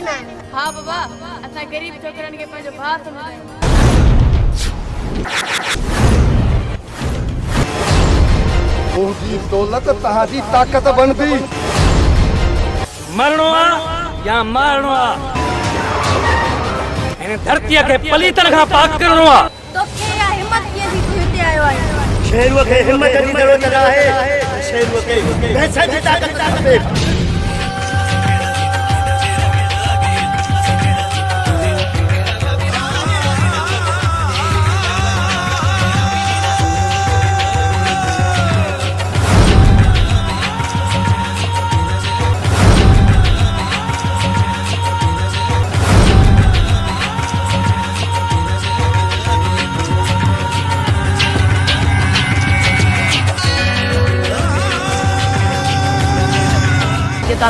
ना हाँ बाबा असा गरीब छोकरन के पंहिंजो भाउ समझायूं। ओही दौलत तहाजी ताकत बनदी। मरणो आ या मारणो आ इन धरती के पलीतन का पाक करणो आ। तो के या हिम्मत किए थी तू हिते आयो आहे। शेरुअ के हिम्मत जी जरूरत आहे। शेरुअ के पैसा जी ताकत खपे।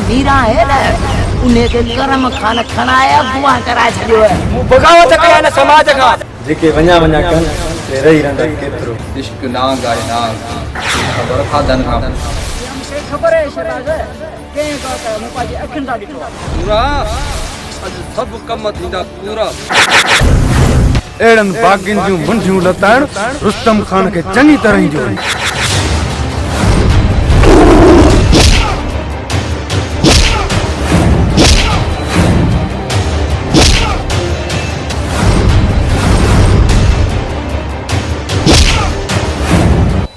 मीरा है ना उन्हें के करम खान खनाया गुआ करा छड़ियो है। बगावत कया न समाज का जेके वञा वञा कन ते रही रंदा केतिरो इश्क नांग आहे नांग खबर खादन खां हमसे खबर है शहबाज के का मुपाजी अखन दा दितो पूरा अज सब कम थींदा पूरा। एड़न बागिन जूं मुंडियूं लताण रुस्तम खान के चंगी तरह जो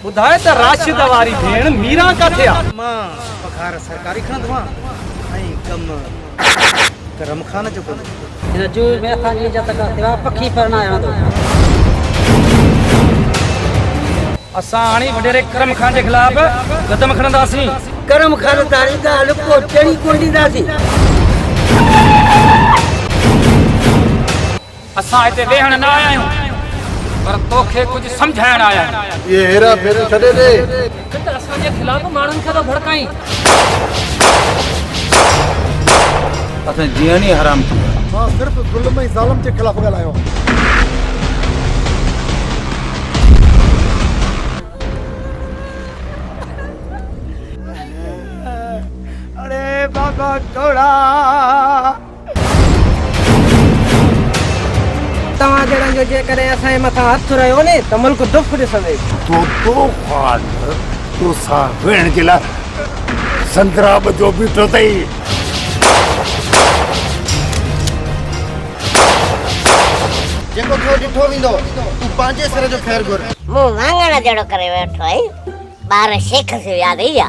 बुधाए त राशिद वारी भेण मीरा का थिया। मां पगार सरकारी खणदवा ऐं कम करम खान जो कोन। इन जो में खान इज्जत का सेवा पखी परना आया तो असा हाणी वडेरे करम खान के खिलाफ कदम खणंदासी। करम खान तारी दा लुको चणी कोंडी दासी। असा इते वेहण ना आया आहियूं पर तोखे कुछ समझाइण आया आहियूं। ये हेरा फेरी छॾे दे। त असा जे खिलाफ माण्हुनि खे तो भड़काई। असां जीअण ई हराम थी मां सिर्फ ज़ुल्म ऐं ज़ालिम जे खिलाफ़ ॻाल्हायो। अरे बाबा घोड़ा तवा जड़न जो जे करे असा मथा हाथ रयो ने त मुल्क दुख दिसंदे। तो खान तो सा वेण के ला संदराब जो बीठो तई। जेको थियो ॾिठो वेंदो तू पंहिंजे सिर जो ख़ैर घुर। मुंह वांगण जड़ो करे वेठो आहे। बार शेख से याद ही आ।